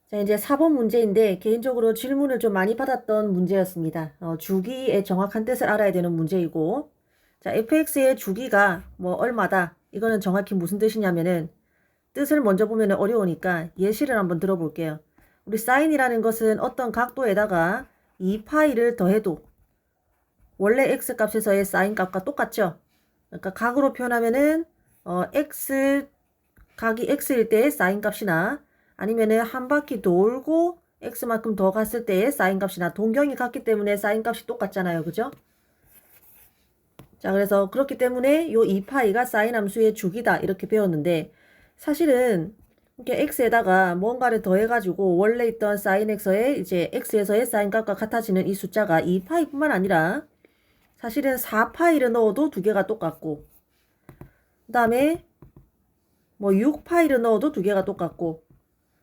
자, 이제 4번 문제인데 개인적으로 질문을 좀 많이 받았던 문제였습니다. 주기의 정확한 뜻을 알아야 되는 문제이고, 자, fx의 주기가 뭐 얼마다? 이거는 정확히 무슨 뜻이냐면은 뜻을 먼저 보면 어려우니까 예시를 한번 들어볼게요. 우리 사인이라는 것은 어떤 각도에다가 2파이를 더해도 원래 x 값에서의 사인 값과 똑같죠? 그러니까 각으로 표현하면은 x 각이 x일 때의 사인 값이나 아니면은 한 바퀴 돌고 x만큼 더 갔을 때의 사인 값이나 동경이 같기 때문에 사인 값이 똑같잖아요. 그죠? 자, 그래서 그렇기 때문에 요 2파이가 사인 함수의 주기다 이렇게 배웠는데 사실은 이렇게 x에다가 뭔가를 더해가지고 원래 있던 사인 x의 이제 x에서의 사인 값과 같아지는 이 숫자가 2파이뿐만 아니라 사실은 4파이를 넣어도 두 개가 똑같고 그 다음에 뭐 6파이를 넣어도 두 개가 똑같고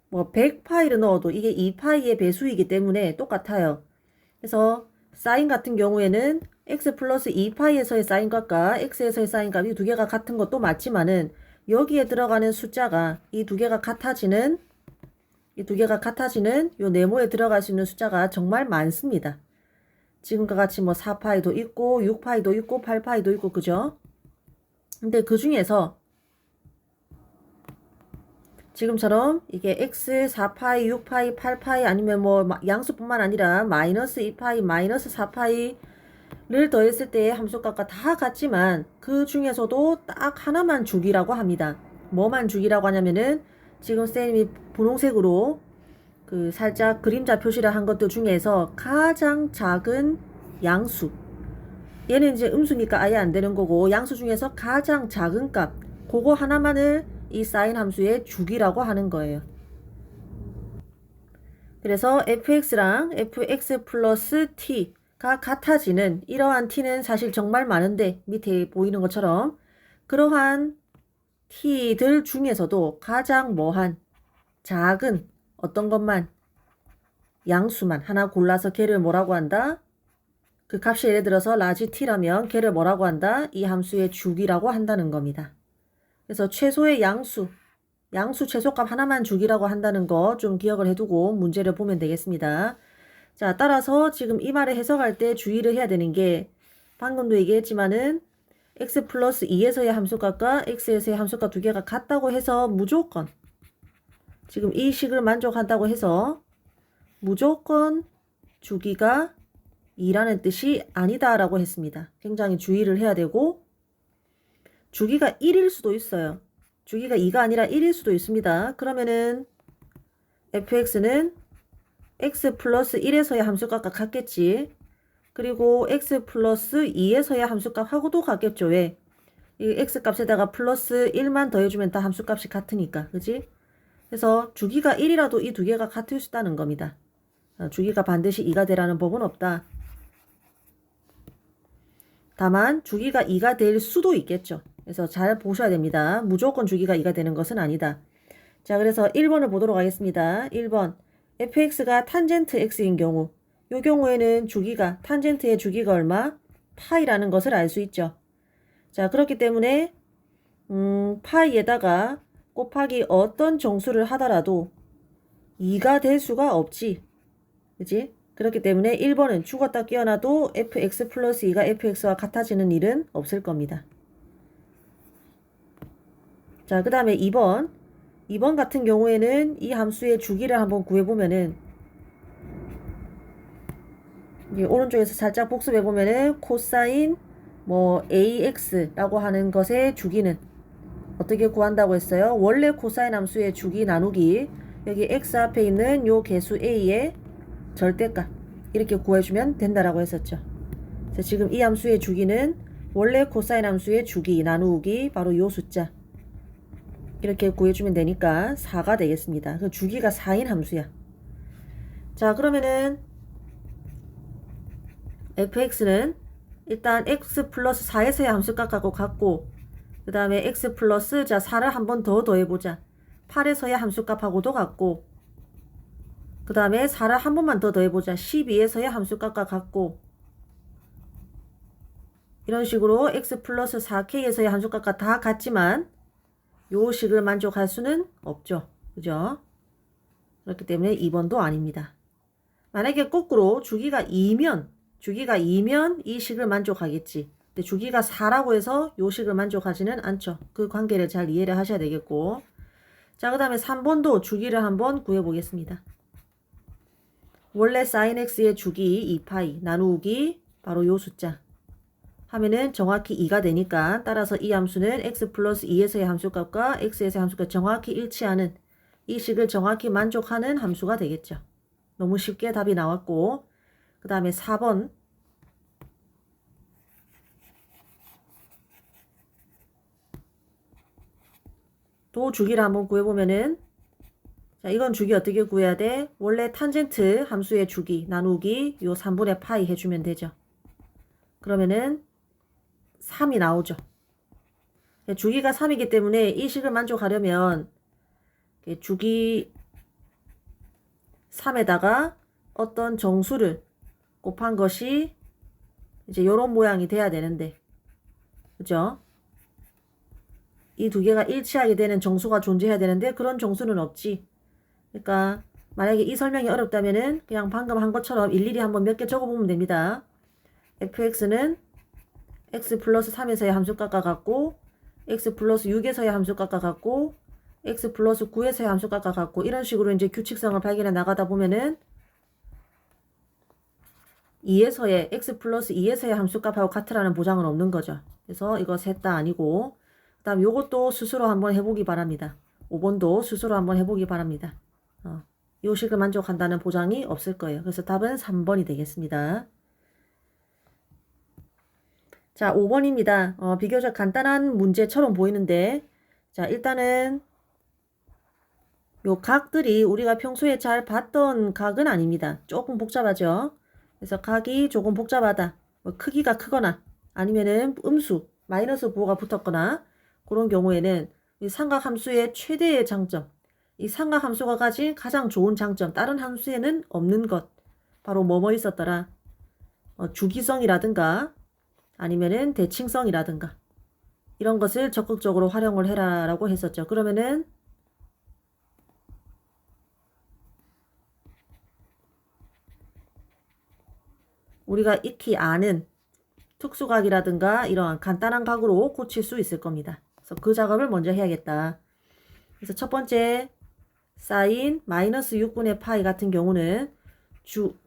뭐 100파이를 넣어도 이게 2파이의 배수이기 때문에 똑같아요. 그래서 사인 같은 경우에는 x 플러스 2파이에서의 사인 값과 x에서의 사인 값이 두 개가 같은 것도 맞지만은 여기에 들어가는 숫자가 이 두 개가 같아지는 요 네모에 들어갈 수 있는 숫자가 정말 많습니다. 지금과 같이 뭐 4파이도 있고 6파이도 있고 8파이도 있고 그죠? 근데 그 중에서 지금처럼 이게 x 4파이, 6파이, 8파이 아니면 뭐 양수뿐만 아니라 마이너스 2파이, 마이너스 4파이를 더했을 때의 함수값과 다 같지만 그 중에서도 딱 하나만 주기라고 합니다. 뭐만 주기라고 하냐면은 지금 쌤이 분홍색으로 그 살짝 그림자 표시를 한 것들 중에서 가장 작은 양수, 얘는 이제 음수니까 아예 안 되는 거고 양수 중에서 가장 작은 값 그거 하나만을 이 사인 함수의 주기라고 하는 거예요. 그래서 fx랑 fx 플러스 t가 같아지는 이러한 t는 사실 정말 많은데 밑에 보이는 것처럼 그러한 t들 중에서도 가장 뭐한 작은 어떤 것만 양수만 하나 골라서 걔를 뭐라고 한다? 그 값이 예를 들어서 라지 t라면 걔를 뭐라고 한다? 이 함수의 주기라고 한다는 겁니다. 그래서 최소의 양수 최소값 하나만 주기라고 한다는 거 좀 기억을 해두고 문제를 보면 되겠습니다. 자, 따라서 지금 이 말을 해석할 때 주의를 해야 되는 게 방금도 얘기했지만은 x 플러스 2에서의 함수값과 x에서의 함수값 두 개가 같다고 해서 무조건 지금 이 식을 만족한다고 해서 무조건 주기가 2라는 뜻이 아니다라고 했습니다. 굉장히 주의를 해야 되고 주기가 1일 수도 있어요. 주기가 2가 아니라 1일 수도 있습니다. 그러면은 fx는 x 플러스 1에서의 함수값과 같겠지. 그리고 x 플러스 2에서의 함수값하고도 같겠죠. 왜? 이 x 값에다가 플러스 1만 더해주면 다 함수값이 같으니까. 그지? 그래서 주기가 1이라도 이 두 개가 같을 수 있다는 겁니다. 주기가 반드시 2가 되라는 법은 없다. 다만 주기가 2가 될 수도 있겠죠. 그래서 잘 보셔야 됩니다. 무조건 주기가 2가 되는 것은 아니다. 자, 그래서 1번을 보도록 하겠습니다. 1번 fx가 탄젠트 x인 경우 이 경우에는 주기가 탄젠트의 주기가 얼마? 파이라는 것을 알 수 있죠. 자, 그렇기 때문에 파이에다가 곱하기 어떤 정수를 하더라도 2가 될 수가 없지. 그치? 그렇기 때문에 1번은 죽었다 깨어나도 fx 플러스 2가 fx와 같아지는 일은 없을 겁니다. 자, 그 다음에 2번 같은 경우에는 이 함수의 주기를 한번 구해보면은 이제 오른쪽에서 살짝 복습해보면은 코사인 뭐 ax라고 하는 것의 주기는 어떻게 구한다고 했어요? 원래 코사인 함수의 주기 나누기 여기 x 앞에 있는 요 개수 a의 절대값 이렇게 구해주면 된다라고 했었죠. 그래서 지금 이 함수의 주기는 원래 코사인 함수의 주기 나누기 바로 요 숫자 이렇게 구해주면 되니까 4가 되겠습니다. 그 주기가 4인 함수야. 자, 그러면은 fx는 일단 x 플러스 4에서의 함수값하고 같고 그 다음에 x 플러스 자 4를 한 번 더 더해보자. 8에서의 함수값하고도 같고 그 다음에 4를 한 번만 더 더해보자. 12에서의 함수값과 같고 이런 식으로 x 플러스 4k에서의 함수값과 다 같지만 요 식을 만족할 수는 없죠. 그죠? 그렇기 때문에 2번도 아닙니다. 만약에 거꾸로 주기가 2면 이 식을 만족하겠지. 근데 주기가 4라고 해서 요 식을 만족하지는 않죠. 그 관계를 잘 이해를 하셔야 되겠고. 자, 그 다음에 3번도 주기를 한번 구해보겠습니다. 원래 sin x의 주기 2파이 나누기 바로 요 숫자 하면은 정확히 2가 되니까 따라서 이 함수는 x 플러스 2에서의 함수값과 x에서의 함수가 정확히 일치하는 이 식을 정확히 만족하는 함수가 되겠죠. 너무 쉽게 답이 나왔고 그 다음에 4번 또 주기를 한번 구해보면은 자, 이건 주기 어떻게 구해야 돼? 원래 탄젠트 함수의 주기 나누기 요 3분의 파이 해주면 되죠. 그러면은 3이 나오죠. 주기가 3이기 때문에 이 식을 만족하려면 주기 3에다가 어떤 정수를 곱한 것이 이제 요런 모양이 돼야 되는데 그죠? 이 두 개가 일치하게 되는 정수가 존재해야 되는데 그런 정수는 없지. 그러니까 만약에 이 설명이 어렵다면은 그냥 방금 한 것처럼 일일이 한번 몇 개 적어보면 됩니다. fx는 x 플러스 3에서의 함수값과 같고 x 플러스 6에서의 함수값과 같고 x 플러스 9에서의 함수값과 같고 이런 식으로 이제 규칙성을 발견해 나가다 보면은 2에서의 x 플러스 2에서의 함수값하고 같으라는 보장은 없는 거죠. 그래서 이거 셋 다 아니고 그 다음 요것도 스스로 한번 해보기 바랍니다. 5번도 스스로 한번 해보기 바랍니다. 요 식을 만족한다는 보장이 없을 거예요. 그래서 답은 3번이 되겠습니다. 자, 5번입니다. 비교적 간단한 문제처럼 보이는데 자, 일단은 요 각들이 우리가 평소에 잘 봤던 각은 아닙니다. 조금 복잡하죠. 그래서 각이 조금 복잡하다. 뭐 크기가 크거나 아니면은 음수, 마이너스 부호가 붙었거나 그런 경우에는 이 삼각함수의 최대의 장점, 이 삼각함수가 가진 가장 좋은 장점, 다른 함수에는 없는 것, 바로 뭐뭐 있었더라. 주기성이라든가 아니면은 대칭성이라든가 이런 것을 적극적으로 활용을 해라라고 했었죠. 그러면은 우리가 익히 아는 특수각이라든가 이러한 간단한 각으로 고칠 수 있을 겁니다. 그래서 그 작업을 먼저 해야겠다. 그래서 첫 번째 사인 마이너스 6분의 파이 같은 경우는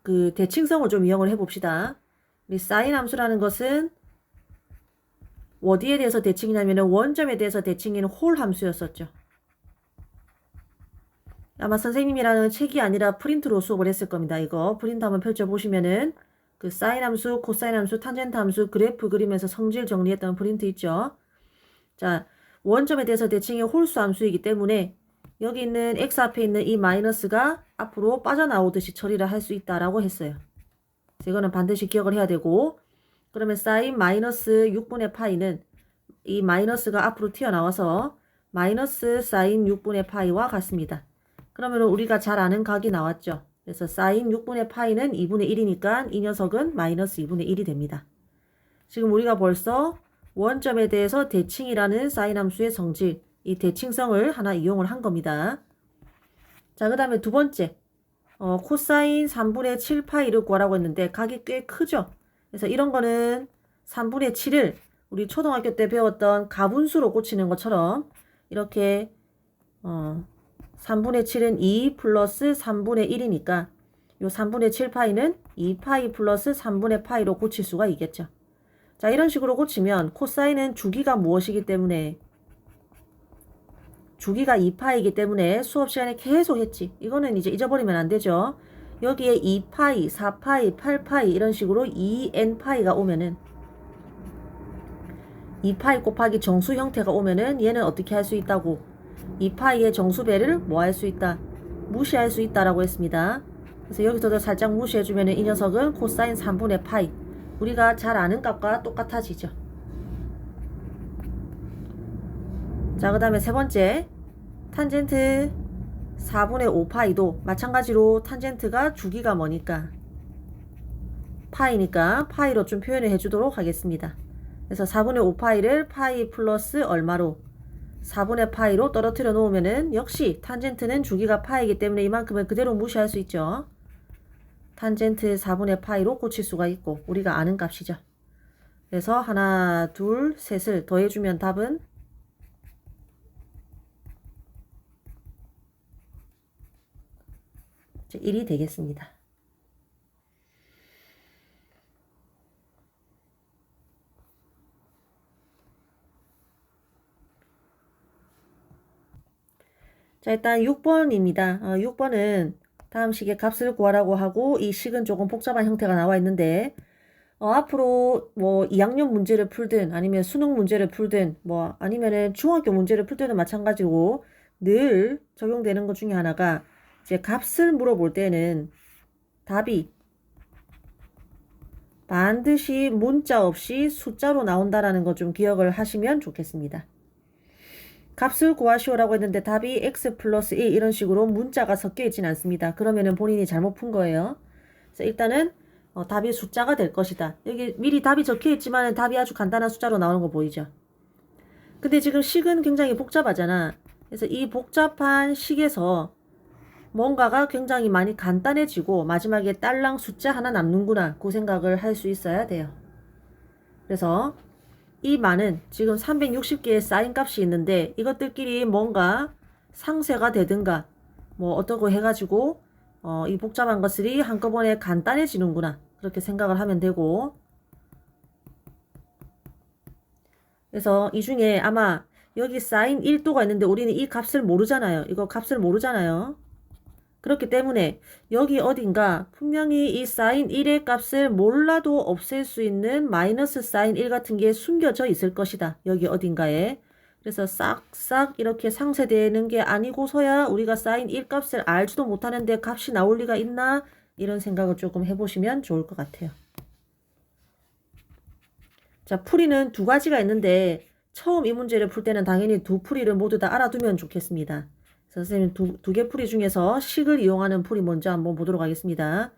그 대칭성을 좀 이용을 해봅시다. 우리 사인 함수라는 것은 어디에 대해서 대칭이냐면 원점에 대해서 대칭인 홀 함수였었죠. 아마 선생님이라는 책이 아니라 프린트로 수업을 했을 겁니다. 이거 프린트 한번 펼쳐보시면은 그 사인 함수, 코사인 함수, 탄젠트 함수 그래프 그리면서 성질 정리했던 프린트 있죠. 자, 원점에 대해서 대칭이 홀수 함수이기 때문에 여기 있는 x 앞에 있는 이 마이너스가 앞으로 빠져나오듯이 처리를 할 수 있다라고 했어요. 이거는 반드시 기억을 해야 되고 그러면 사인 마이너스 6분의 파이는 이 마이너스가 앞으로 튀어나와서 마이너스 사인 6분의 파이와 같습니다. 그러면 우리가 잘 아는 각이 나왔죠. 그래서 사인 6분의 파이는 2분의 1이니까 이 녀석은 마이너스 2분의 1이 됩니다. 지금 우리가 벌써 원점에 대해서 대칭이라는 사인 함수의 성질, 이 대칭성을 하나 이용을 한 겁니다. 자, 그 다음에 두 번째, 코사인 3분의 7파이를 구하라고 했는데 각이 꽤 크죠. 그래서 이런 거는 3분의 7을 우리 초등학교 때 배웠던 가분수로 고치는 것처럼 이렇게 3분의 7은 2 플러스 3분의 1이니까 요 3분의 7파이는 2파이 플러스 3분의 파이로 고칠 수가 있겠죠. 자, 이런 식으로 고치면 코사인은 주기가 무엇이기 때문에 주기가 2파이기 때문에 수업 시간에 계속 했지. 이거는 이제 잊어버리면 안 되죠. 여기에 2파이, 4파이, 8파이 이런 식으로 2n파이가 오면은 2파이 곱하기 정수 형태가 오면은 얘는 어떻게 할 수 있다고 2파이의 정수배를 뭐 할 수 있다? 무시할 수 있다라고 했습니다. 그래서 여기서도 살짝 무시해주면 이 녀석은 코사인 3분의 파이 우리가 잘 아는 값과 똑같아지죠. 자, 그 다음에 세 번째 탄젠트 4분의 5파이도 마찬가지로 탄젠트가 주기가 뭐니까 파이니까 파이로 좀 표현을 해주도록 하겠습니다. 그래서 4분의 5파이를 파이 플러스 얼마로 4분의 파이로 떨어뜨려 놓으면은 역시 탄젠트는 주기가 파이기 때문에 이만큼은 그대로 무시할 수 있죠. 탄젠트 4분의 파이로 고칠 수가 있고 우리가 아는 값이죠. 그래서 하나, 둘, 셋을 더해주면 답은 1이 되겠습니다. 자, 일단 6번입니다. 6번은 다음 식의 값을 구하라고 하고 이 식은 조금 복잡한 형태가 나와 있는데 앞으로 뭐 2학년 문제를 풀든 아니면 수능 문제를 풀든 뭐 아니면은 중학교 문제를 풀 때도 마찬가지고 늘 적용되는 것 중에 하나가 이제 값을 물어볼 때는 답이 반드시 문자 없이 숫자로 나온다라는 거 좀 기억을 하시면 좋겠습니다. 값을 구하시오라고 했는데 답이 x 플러스 1 이런 식으로 문자가 섞여 있진 않습니다. 그러면은 본인이 잘못 푼 거예요. 그래서 일단은 답이 숫자가 될 것이다. 여기 미리 답이 적혀 있지만 답이 아주 간단한 숫자로 나오는 거 보이죠? 근데 지금 식은 굉장히 복잡하잖아. 그래서 이 복잡한 식에서 뭔가가 굉장히 많이 간단해지고 마지막에 딸랑 숫자 하나 남는구나 그 생각을 할 수 있어야 돼요. 그래서 이 많은 지금 360개의 사인 값이 있는데 이것들끼리 뭔가 상쇄가 되든가 뭐 어떠고 해가지고 이 복잡한 것들이 한꺼번에 간단해지는구나 그렇게 생각을 하면 되고, 그래서 이 중에 아마 여기 사인 1도가 있는데 우리는 이 값을 모르잖아요. 이거 값을 모르잖아요. 그렇기 때문에 여기 어딘가 분명히 이 사인 1의 값을 몰라도 없앨 수 있는 마이너스 사인 1 같은 게 숨겨져 있을 것이다. 여기 어딘가에. 그래서 싹싹 이렇게 상쇄되는 게 아니고서야 우리가 사인 1 값을 알지도 못하는데 값이 나올 리가 있나? 이런 생각을 조금 해보시면 좋을 것 같아요. 자, 풀이는 두 가지가 있는데 처음 이 문제를 풀 때는 당연히 두 풀이를 모두 다 알아두면 좋겠습니다. 선생님 두 개 풀이 중에서 식을 이용하는 풀이 먼저 한번 보도록 하겠습니다.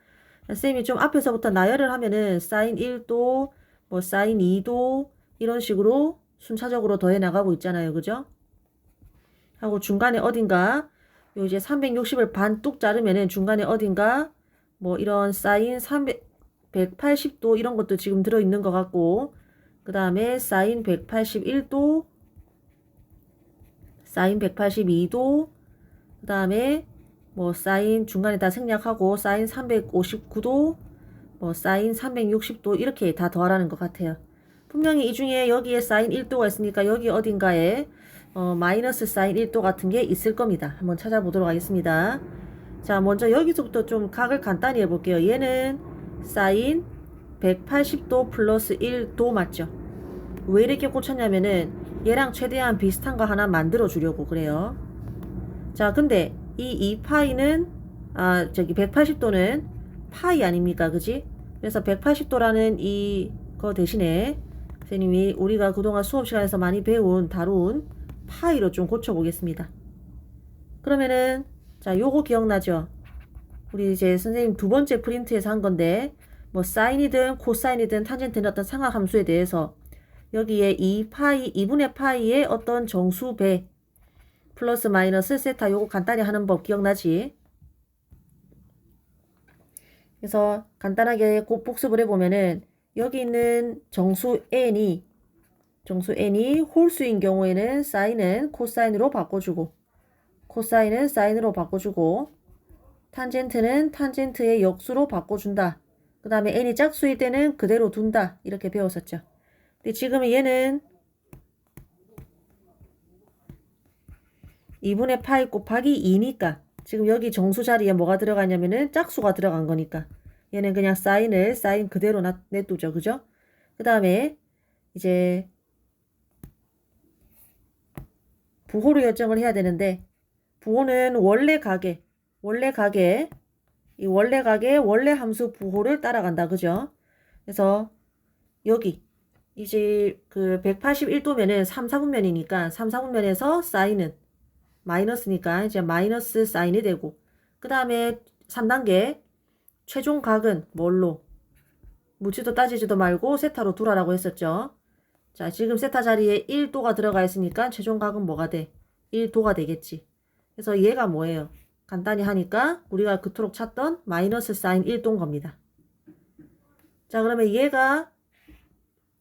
선생님이 좀 앞에서부터 나열을 하면은 사인 1도, 뭐 사인 2도 이런 식으로 순차적으로 더해 나가고 있잖아요. 그죠? 하고 중간에 어딘가 요 이제 360을 반 뚝 자르면은 중간에 어딘가 뭐 이런 사인 180도 이런 것도 지금 들어있는 것 같고, 그 다음에 사인 181도, 사인 182도, 그 다음에 뭐 사인 중간에 다 생략하고 사인 359도, 뭐 사인 360도 이렇게 다 더하라는 것 같아요. 분명히 이 중에 여기에 사인 1도가 있으니까 여기 어딘가에 마이너스 사인 1도 같은 게 있을 겁니다. 한번 찾아보도록 하겠습니다. 자, 먼저 여기서부터 좀 각을 간단히 해볼게요. 얘는 사인 180도 플러스 1도 맞죠? 왜 이렇게 꽂혔냐면은 얘랑 최대한 비슷한 거 하나 만들어 주려고 그래요. 자, 근데 이 2파이는 저기 180도는 파이 아닙니까? 그지? 그래서 180도라는 이거 대신에 선생님이 우리가 그동안 수업 시간에서 많이 다룬 파이로 좀 고쳐 보겠습니다. 그러면은 자, 요거 기억나죠? 우리 이제 선생님 두 번째 프린트에서 한 건데 뭐 사인이든 코사인이든 탄젠트는 어떤 상하함수에 대해서 여기에 2분의 파이의 어떤 정수배 플러스 마이너스 세타 요거 간단히 하는 법 기억나지? 그래서 간단하게 꼭 복습을 해보면은 여기 있는 정수 n이 홀수인 경우에는 사인은 코사인으로 바꿔주고 코사인은 사인으로 바꿔주고 탄젠트는 탄젠트의 역수로 바꿔준다. 그 다음에 n이 짝수일 때는 그대로 둔다. 이렇게 배웠었죠. 근데 지금 얘는 2분의 파이 곱하기 2니까 지금 여기 정수 자리에 뭐가 들어가냐면은 짝수가 들어간 거니까 얘는 그냥 사인을 사인 그대로 냅두죠. 그죠? 그 다음에 이제 부호로 결정을 해야 되는데 부호는 원래 가게 이 원래 함수 부호를 따라간다. 그죠? 그래서 여기 이제 그 181도면은 3, 4분면이니까 3, 4분면에서 사인은 마이너스니까 이제 마이너스 사인이 되고, 그 다음에 3단계 최종 각은 뭘로 묻지도 따지지도 말고 세타로 두라라고 했었죠. 자, 지금 세타 자리에 1도가 들어가 있으니까 최종각은 뭐가 돼? 1도가 되겠지. 그래서 얘가 뭐예요? 간단히 하니까 우리가 그토록 찾던 마이너스 사인 1도인 겁니다. 자, 그러면 얘가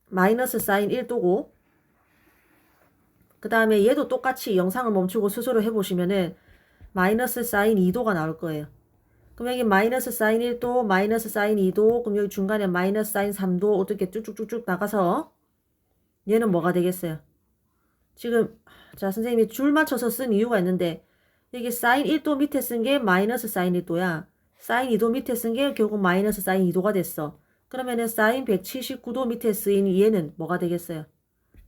마이너스 사인 1도고 그 다음에 얘도 똑같이 영상을 멈추고 스스로 해보시면은 마이너스 사인 2도가 나올 거예요. 그럼 여기 마이너스 사인 1도, 마이너스 사인 2도, 그럼 여기 중간에 마이너스 사인 3도 어떻게 쭉쭉쭉쭉 나가서 얘는 뭐가 되겠어요? 지금 자 선생님이 줄 맞춰서 쓴 이유가 있는데 여기 사인 1도 밑에 쓴 게 마이너스 사인 1도야. 사인 2도 밑에 쓴 게 결국 마이너스 사인 2도가 됐어. 그러면은 사인 179도 밑에 쓰인 얘는 뭐가 되겠어요?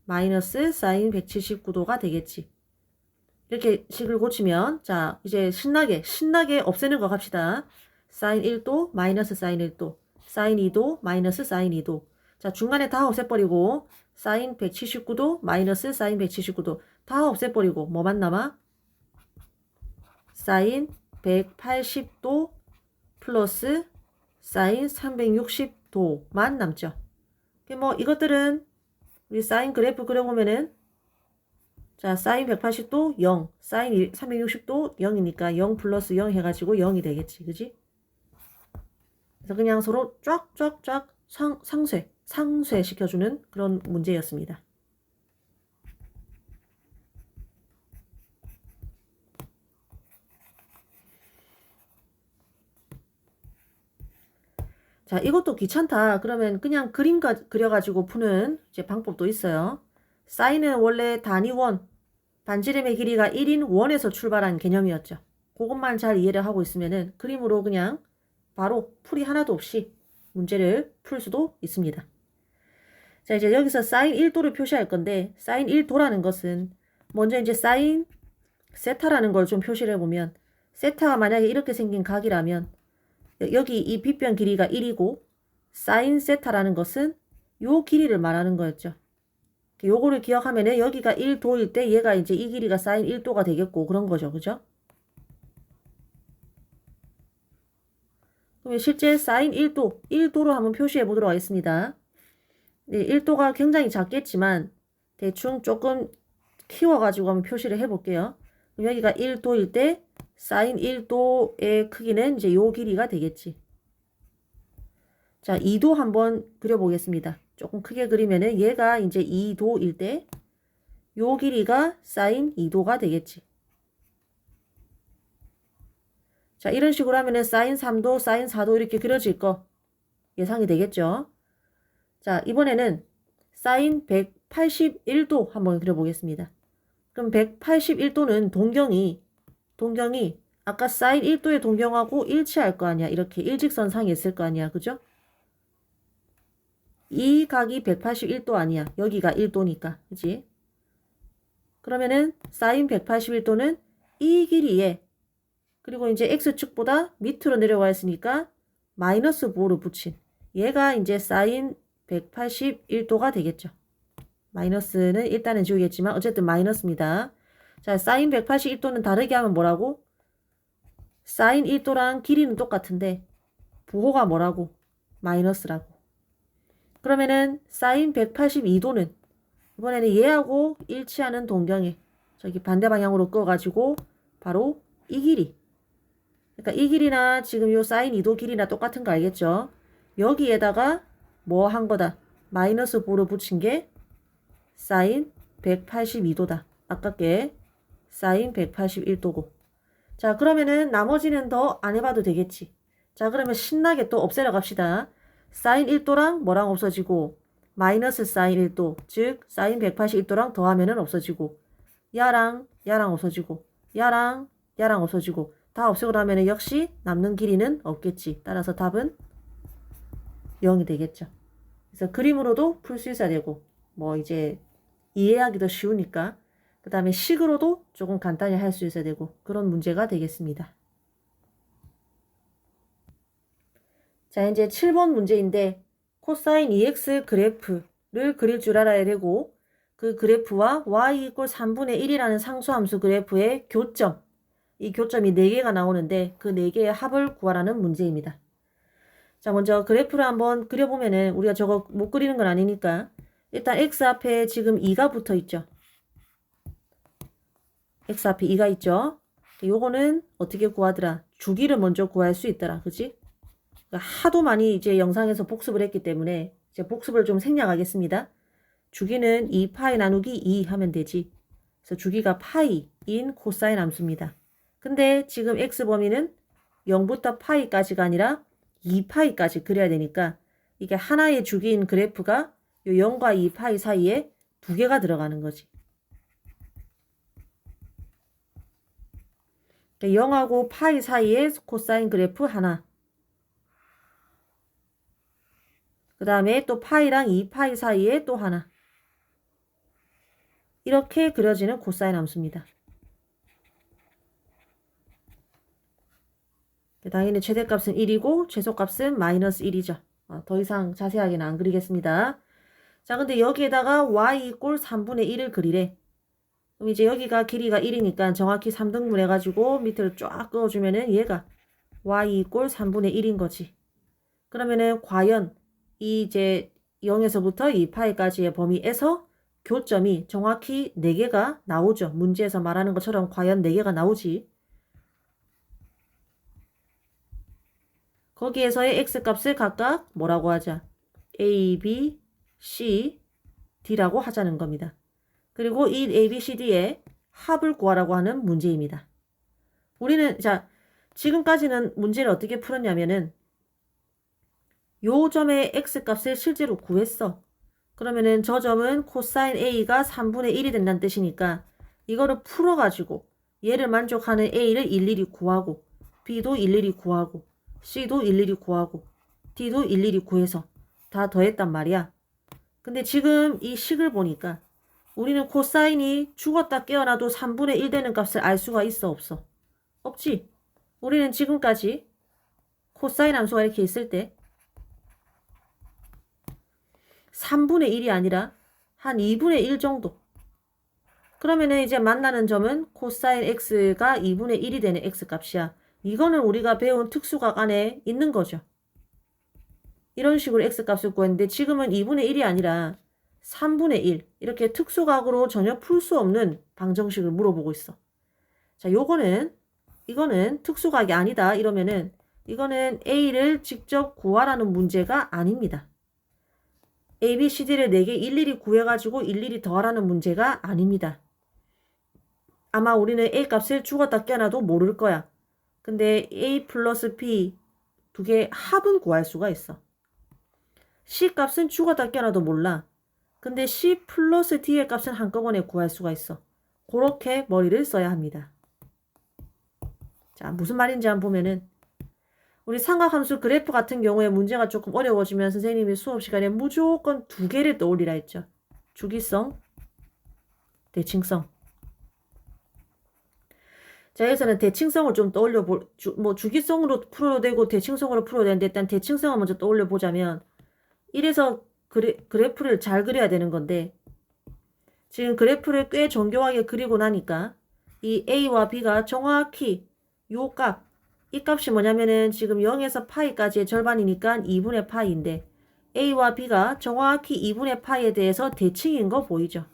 마이너스 사인 179도가 되겠지. 이렇게 식을 고치면 자 이제 신나게 없애는 거 갑시다. 사인 1도 마이너스 사인 1도 사인 2도 마이너스 사인 2도 자 중간에 다 없애버리고 사인 179도 마이너스 사인 179도 다 없애버리고 뭐만 남아? 사인 180도 플러스 사인 360도만 남죠. 뭐 이것들은 우리 사인 그래프 그려보면은 자 사인 180도 0 사인 360도 0이니까 0 플러스 0 해가지고 0이 되겠지. 그지? 그래서 그냥 서로 쫙쫙쫙 상쇄 시켜주는 그런 문제였습니다. 자, 이것도 귀찮다. 그러면 그냥 그림 그려가지고 푸는 이제 방법도 있어요. 사인은 원래 단위 원, 반지름의 길이가 1인 원에서 출발한 개념이었죠. 그것만 잘 이해를 하고 있으면은 그림으로 그냥 바로 풀이 하나도 없이 문제를 풀 수도 있습니다. 자, 이제 여기서 사인 1도를 표시할 건데 사인 1도라는 것은 먼저 이제 사인 세타라는 걸 좀 표시를 해보면 세타가 만약에 이렇게 생긴 각이라면 여기 이 빗변 길이가 1이고 사인 세타라는 것은 요 길이를 말하는 거였죠. 요거를 기억하면은 여기가 1도일 때 얘가 이제 이 길이가 사인 1도가 되겠고 그런 거죠. 그죠? 그러면 실제 사인 1도로 한번 표시해 보도록 하겠습니다. 네, 1도가 굉장히 작겠지만 대충 조금 키워가지고 한번 표시를 해볼게요. 그럼 여기가 1도일 때 사인 1도의 크기는 이제 요 길이가 되겠지. 자, 2도 한번 그려보겠습니다. 조금 크게 그리면은 얘가 이제 2도일 때 요 길이가 사인 2도가 되겠지. 자, 이런 식으로 하면은 사인 3도, 사인 4도 이렇게 그려질 거 예상이 되겠죠. 자, 이번에는 사인 181도 한번 그려보겠습니다. 그럼 181도는 동경이 아까 사인 1도의 동경하고 일치할 거 아니야. 이렇게 일직선상에 있을 거 아니야. 그죠? 이 각이 181도 아니야. 여기가 1도니까. 그지? 그러면은 사인 181도는 이 길이에 그리고 이제 x축보다 밑으로 내려와 있으니까 마이너스 부호를 붙인 얘가 이제 사인 181도가 되겠죠. 마이너스는 일단은 지우겠지만 어쨌든 마이너스입니다. 자, 사인 181도는 다르게 하면 뭐라고? 사인 1도랑 길이는 똑같은데 부호가 뭐라고? 마이너스라고. 그러면은 사인 182도는 이번에는 얘하고 일치하는 동경에 저기 반대 방향으로 꺼가지고 바로 이 길이. 그러니까 이 길이나 지금 요 사인 2도 길이나 똑같은 거 알겠죠? 여기에다가 뭐 한 거다? 마이너스 부호를 붙인 게 사인 182도다. 아깝게 사인 181도고. 자, 그러면은 나머지는 더 안 해봐도 되겠지. 자, 그러면 신나게 또 없애러 갑시다. 사인 1도랑 뭐랑 없어지고 마이너스 사인 1도, 즉 사인 181도랑 더하면은 없어지고 야랑 없어지고 야랑 없어지고 다 없애고 나면은 역시 남는 길이는 없겠지. 따라서 답은 0이 되겠죠. 그래서 그림으로도 풀 수 있어야 되고 뭐 이제 이해하기도 쉬우니까 그 다음에 식으로도 조금 간단히 할 수 있어야 되고 그런 문제가 되겠습니다. 자, 이제 7번 문제인데 코사인 2x 그래프를 그릴 줄 알아야 되고 그 그래프와 y 이퀄 3분의 1이라는 상수함수 그래프의 교점, 이 교점이 4개가 나오는데 그 4개의 합을 구하라는 문제입니다. 자, 먼저 그래프를 한번 그려보면은 우리가 저거 못 그리는 건 아니니까 일단 x 앞에 지금 2가 붙어 있죠. x 앞에 2가 있죠. 요거는 어떻게 구하더라? 주기를 먼저 구할 수 있더라. 그치? 그러니까 하도 많이 이제 영상에서 복습을 했기 때문에 이제 복습을 좀 생략하겠습니다. 주기는 2파이 나누기 2 하면 되지. 그래서 주기가 파이인 코사인 함수입니다. 근데 지금 x 범위는 0부터 파이까지가 아니라 2파이까지 그려야 되니까 이게 하나의 주기인 그래프가 요 0과 2파이 사이에 두 개가 들어가는 거지. 0하고 파이 사이에 코사인 그래프 하나. 그 다음에 또 파이랑 2파이 사이에 또 하나. 이렇게 그려지는 코사인 함수입니다. 당연히 최대값은 1이고 최소값은 마이너스 1이죠. 더 이상 자세하게는 안 그리겠습니다. 자, 근데 여기에다가 y 이꼴 3분의 1을 그리래. 그럼 이제 여기가 길이가 1이니까 정확히 3등분 해가지고 밑을 쫙 그어주면은 얘가 y 이꼴 3분의 1인 거지. 그러면은 과연 이 이제 0에서부터 2파이까지의 범위에서 교점이 정확히 4개가 나오죠. 문제에서 말하는 것처럼 과연 4개가 나오지. 거기에서의 x값을 각각 뭐라고 하자? a, b, c, d라고 하자는 겁니다. 그리고 이 a, b, c, d의 합을 구하라고 하는 문제입니다. 우리는 자 지금까지는 문제를 어떻게 풀었냐면은 요 점의 x값을 실제로 구했어. 그러면은 저 점은 코사인 a가 3분의 1이 된다는 뜻이니까 이거를 풀어가지고 얘를 만족하는 a를 일일이 구하고 b도 일일이 구하고 c도 일일이 구하고 d도 일일이 구해서 다 더했단 말이야. 근데 지금 이 식을 보니까 우리는 코사인이 죽었다 깨어나도 3분의 1 되는 값을 알 수가 있어 없어? 없지. 우리는 지금까지 코사인 함수가 이렇게 있을 때 3분의 1이 아니라 한 2분의 1 정도. 그러면은 이제 만나는 점은 코사인 x가 2분의 1이 되는 x값이야. 이거는 우리가 배운 특수각 안에 있는 거죠. 이런 식으로 x값을 구했는데 지금은 2분의 1이 아니라 3분의 1 이렇게 특수각으로 전혀 풀 수 없는 방정식을 물어보고 있어. 자, 이거는 특수각이 아니다 이러면은 이거는 a를 직접 구하라는 문제가 아닙니다. a, b, c, d를 4개 일일이 구해가지고 일일이 더하라는 문제가 아닙니다. 아마 우리는 a 값을 죽었다 깨어나도 모를 거야. 근데 a 플러스 b 두 개의 합은 구할 수가 있어. c 값은 죽었다 깨어나도 몰라. 근데 c 플러스 d의 값은 한꺼번에 구할 수가 있어. 그렇게 머리를 써야 합니다. 자, 무슨 말인지 한번 보면은 우리 삼각함수 그래프 같은 경우에 문제가 조금 어려워지면 선생님이 수업 시간에 무조건 2개를 떠올리라 했죠. 주기성, 대칭성. 자, 여기서는 대칭성을 좀 떠올려 주기성으로 풀어도 되고 대칭성으로 풀어도 되는데 일단 대칭성을 먼저 떠올려 보자면 이래서 그래프를 잘 그려야 되는 건데 지금 그래프를 꽤 정교하게 그리고 나니까 이 a와 b가 정확히 요 값, 이 값이 뭐냐면은 지금 0에서 파이까지의 절반이니까 2분의 파이인데 a와 b가 정확히 2분의 파이에 대해서 대칭인 거 보이죠?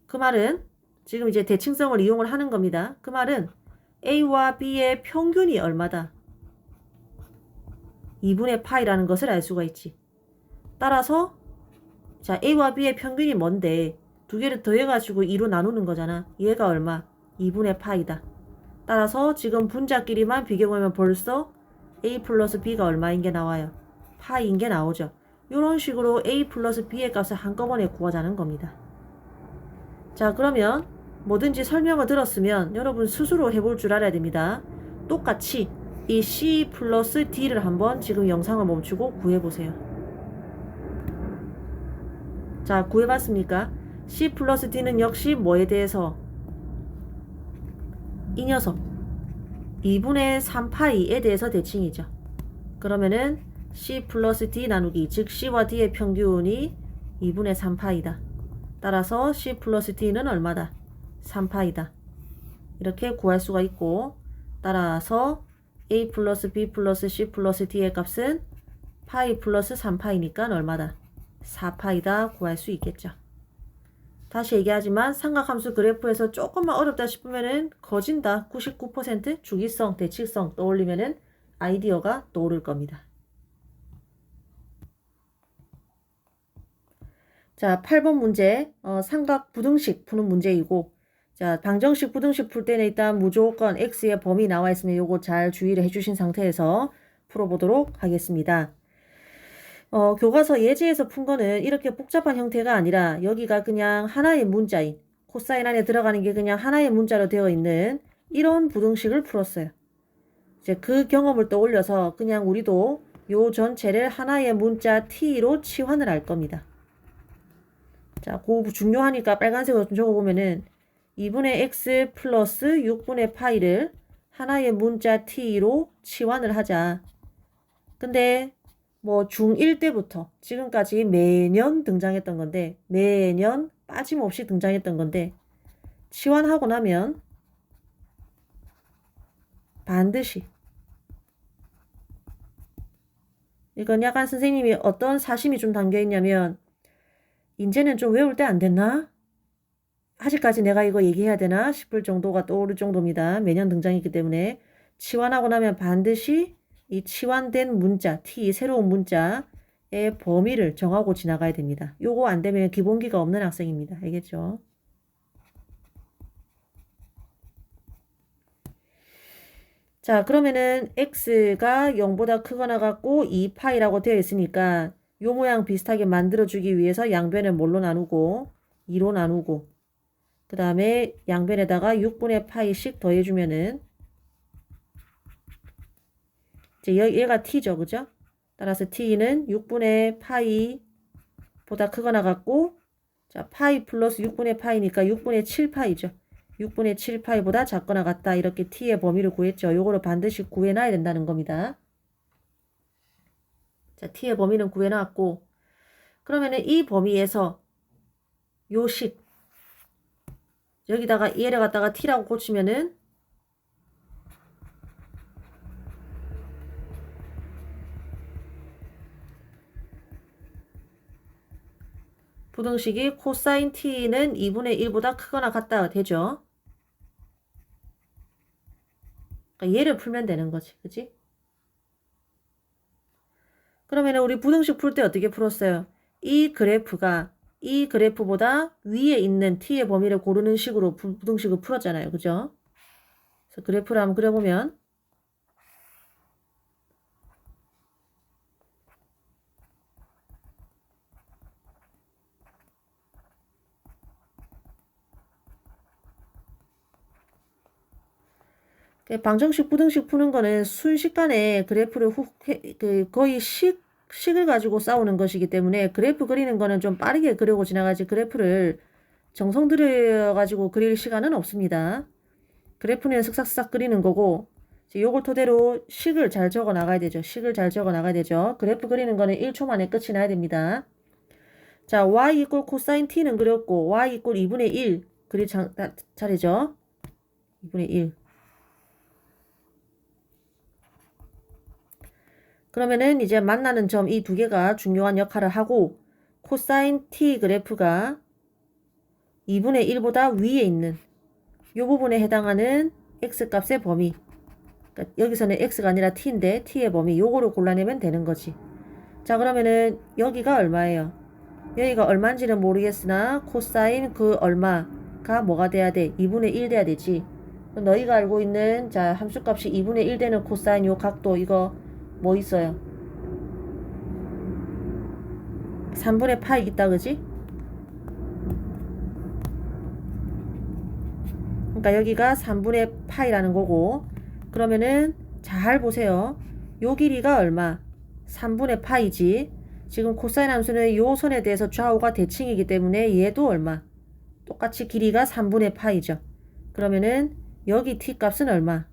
그 말은 지금 이제 대칭성을 이용을 하는 겁니다. 그 말은 a와 b의 평균이 얼마다? 2분의 파이라는 것을 알 수가 있지. 따라서 자 a와 b의 평균이 뭔데 두 개를 더해가지고 2로 나누는 거잖아. 얘가 얼마? 2분의 파이다. 따라서 지금 분자끼리만 비교해보면 벌써 a 플러스 b가 얼마인 게 나와요? 파이인 게 나오죠. 이런 식으로 a 플러스 b의 값을 한꺼번에 구하자는 겁니다. 자, 그러면 뭐든지 설명을 들었으면 여러분 스스로 해볼 줄 알아야 됩니다. 똑같이 이 c 플러스 d를 한번 지금 영상을 멈추고 구해보세요. 자, 구해봤습니까? c 플러스 d는 역시 뭐에 대해서? 이 녀석 2분의 3파이에 대해서 대칭이죠. 그러면은 c 플러스 d 나누기 즉 c와 d의 평균이 2분의 3파이다. 따라서 c 플러스 d는 얼마다? 3파이다. 이렇게 구할 수가 있고 따라서 a 플러스 b 플러스 c 플러스 d의 값은 파이 플러스 3파이니까 얼마다? 4파이다 구할 수 있겠죠. 다시 얘기하지만 삼각함수 그래프에서 조금만 어렵다 싶으면은 거진다 99% 주기성, 대칭성 떠올리면은 아이디어가 떠오를 겁니다. 자, 8번 문제 삼각 부등식 푸는 문제이고, 자, 방정식 부등식 풀 때는 일단 무조건 x의 범위 나와 있으면 요거 잘 주의를 해주신 상태에서 풀어보도록 하겠습니다. 교과서 예제에서 푼 거는 이렇게 복잡한 형태가 아니라 여기가 그냥 하나의 문자인 코사인 안에 들어가는 게 그냥 하나의 문자로 되어 있는 이런 부등식을 풀었어요. 이제 그 경험을 떠올려서 그냥 우리도 요 전체를 하나의 문자 t로 치환을 할 겁니다. 자, 그 중요하니까 빨간색으로 좀 적어보면은 2분의 x 플러스 6분의 파이를 하나의 문자 t로 치환을 하자. 근데 뭐 중1 때부터 지금까지 매년 등장했던 건데 매년 빠짐없이 등장했던 건데 치환하고 나면 반드시 이건 약간 선생님이 어떤 사심이 좀 담겨 있냐면 이제는 좀 외울 때 안 됐나? 아직까지 내가 이거 얘기해야 되나 싶을 정도가 떠오를 정도입니다. 매년 등장했기 때문에 치환하고 나면 반드시 이 치환된 문자, t 새로운 문자의 범위를 정하고 지나가야 됩니다. 요거 안 되면 기본기가 없는 학생입니다. 알겠죠? 자, 그러면은 x가 0보다 크거나 같고 2파이라고 되어 있으니까 요 모양 비슷하게 만들어주기 위해서 양변을 뭘로 나누고 2로 나누고 그 다음에 양변에다가 6분의 파이씩 더해주면은 이제 얘가 t죠. 그죠? 따라서 t는 6분의 파이보다 크거나 같고 자, 파이 플러스 6분의 파이니까 6분의 7파이죠. 6분의 7파이보다 작거나 같다. 이렇게 t의 범위를 구했죠. 요거를 반드시 구해놔야 된다는 겁니다. 자, t의 범위는 구해놨고 그러면은 이 범위에서 요식 여기다가 얘를 갖다가 t라고 고치면은 부등식이 코사인 t는 2분의 1보다 크거나 같다 되죠. 그러니까 얘를 풀면 되는 거지. 그치? 그러면 우리 부등식 풀 때 어떻게 풀었어요? 이 그래프가 이 그래프보다 위에 있는 t의 범위를 고르는 식으로 부등식을 풀었잖아요. 그죠? 그래서 그래프를 한번 그려보면 방정식, 부등식 푸는 거는 순식간에 그래프를 거의 식을 가지고 싸우는 것이기 때문에 그래프 그리는 거는 좀 빠르게 그리고 지나가지 그래프를 정성 들여 가지고 그릴 시간은 없습니다. 그래프는 슥싹슥싹 그리는 거고 요걸 토대로 식을 잘 적어 나가야 되죠. 식을 잘 적어 나가야 되죠. 그래프 그리는 거는 1초 만에 끝이 나야 됩니다. 자, y 이꼴 코사인 t는 그렸고 y 이꼴 2분의 1 그릴 차례죠. 2분의 1 그러면은 이제 만나는 점 이 두 개가 중요한 역할을 하고 코사인 t 그래프가 2분의 1보다 위에 있는 이 부분에 해당하는 x값의 범위 그러니까 여기서는 x가 아니라 t인데 t의 범위 요거를 골라내면 되는 거지. 자, 그러면은 여기가 얼마예요? 여기가 얼마인지는 모르겠으나 코사인 그 얼마가 뭐가 돼야 돼? 2분의 1 돼야 되지. 너희가 알고 있는 자 함수값이 2분의 1 되는 코사인 요 각도 이거 뭐 있어요? 3분의 파이 있다 그지? 그러니까 여기가 3분의 파이라는 거고 그러면은 잘 보세요. 요 길이가 얼마? 3분의 파이지. 지금 코사인 함수는 요 선에 대해서 좌우가 대칭이기 때문에 얘도 얼마? 똑같이 길이가 3분의 파이죠. 그러면은 여기 t 값은 얼마?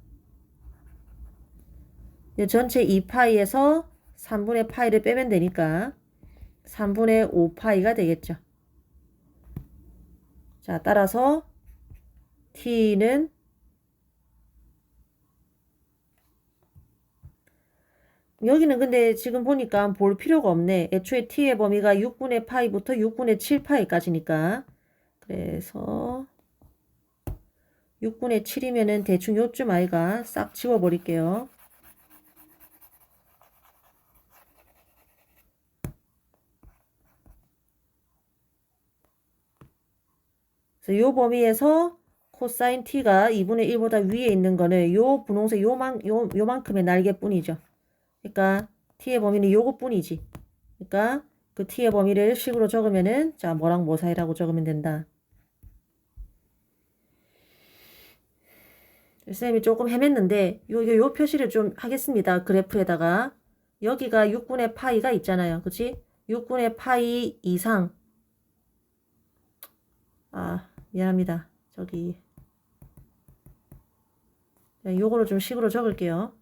전체 2파이에서 3분의 파이를 빼면 되니까 3분의 5파이가 되겠죠. 자, 따라서 t는 여기는 근데 지금 보니까 볼 필요가 없네. 애초에 t의 범위가 6분의 파이부터 6분의 7파이까지니까. 그래서 6분의 7이면은 대충 요쯤 아이가 싹 지워버릴게요. 그래서 요 범위에서 코사인 t가 2분의 1보다 위에 있는 거는 요 분홍색 요만큼의 날개뿐이죠. 그러니까 t의 범위는 요것뿐이지. 그러니까 그 t의 범위를 식으로 적으면은 자 뭐랑 뭐 사이라고 적으면 된다. 쌤이 조금 헤맸는데 요 표시를 좀 하겠습니다. 그래프에다가 여기가 6분의 파이가 있잖아요. 그치? 6분의 파이 이상 미안합니다. 저기 요거를 좀 식으로 적을게요.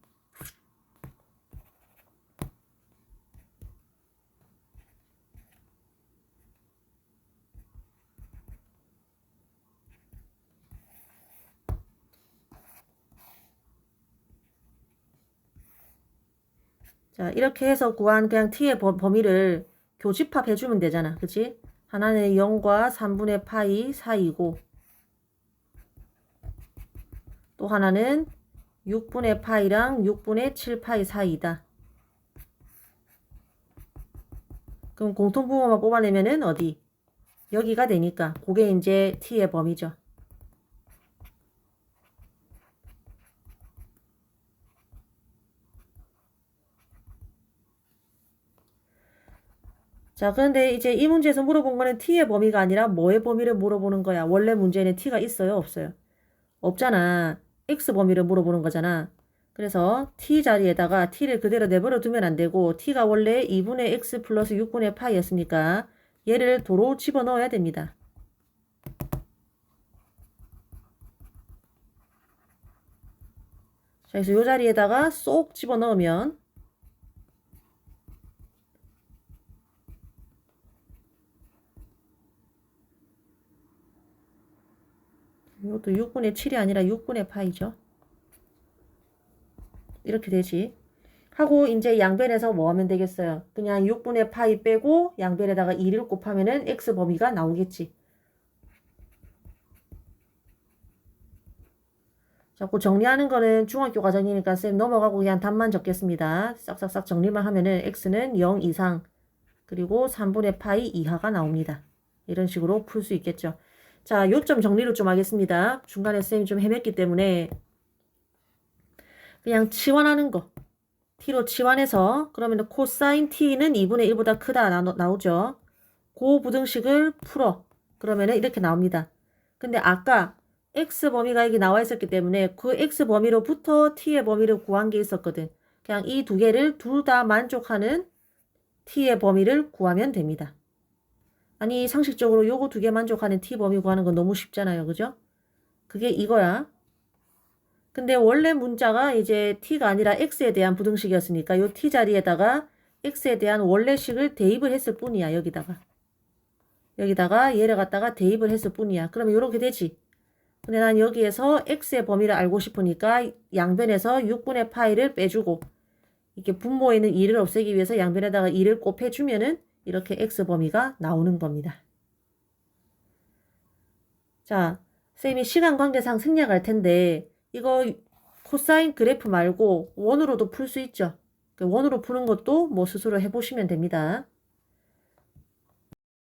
자, 이렇게 해서 구한 그냥 t의 범위를 교집합 해주면 되잖아. 그치? 하나는 0과 3분의 파이 사이고 또 하나는 6분의 파이랑 6분의 7파이 사이다. 그럼 공통분모만 뽑아내면은 어디? 여기가 되니까 그게 이제 t의 범위죠. 자, 그런데 이제 이 문제에서 물어본 거는 t의 범위가 아니라 뭐의 범위를 물어보는 거야. 원래 문제는 t가 있어요, 없어요? 없잖아. x 범위를 물어보는 거잖아. 그래서 t 자리에다가 t를 그대로 내버려 두면 안 되고 t가 원래 2분의 x 플러스 6분의 파이였으니까 얘를 도로 집어넣어야 됩니다. 자, 그래서 이 자리에다가 쏙 집어넣으면 이것도 6분의 7이 아니라 6분의 파이죠. 이렇게 되지. 하고 이제 양변에서 뭐 하면 되겠어요? 그냥 6분의 파이 빼고 양변에다가 2를 곱하면은 x 범위가 나오겠지. 자꾸 정리하는 거는 중학교 과정이니까 쌤 넘어가고 그냥 답만 적겠습니다. 싹싹싹 정리만 하면은 x는 0 이상 그리고 3분의 파이 이하가 나옵니다. 이런 식으로 풀 수 있겠죠. 자, 요점 정리를 좀 하겠습니다. 중간에 쌤이 좀 헤맸기 때문에 그냥 치환하는 거. t로 치환해서 그러면 코사인 t는 2분의 1보다 크다 나오죠. 그 부등식을 풀어. 그러면 이렇게 나옵니다. 근데 아까 x 범위가 여기 나와 있었기 때문에 그 x 범위로부터 t의 범위를 구한 게 있었거든. 그냥 이 두 개를 둘 다 만족하는 t의 범위를 구하면 됩니다. 아니 상식적으로 요거 두 개 만족하는 t 범위 구하는 건 너무 쉽잖아요. 그죠? 그게 이거야. 근데 원래 문자가 이제 t가 아니라 x에 대한 부등식이었으니까 요 t 자리에다가 x에 대한 원래식을 대입을 했을 뿐이야. 여기다가 얘를 갖다가 대입을 했을 뿐이야. 그러면 이렇게 되지. 근데 난 여기에서 x의 범위를 알고 싶으니까 양변에서 6분의 파이를 빼주고 이렇게 분모에 있는 2를 없애기 위해서 양변에다가 2를 곱해주면은 이렇게 x 범위가 나오는 겁니다. 자, 쌤이 시간 관계상 생략할 텐데 이거 코사인 그래프 말고 원으로도 풀 수 있죠. 원으로 푸는 것도 뭐 스스로 해보시면 됩니다.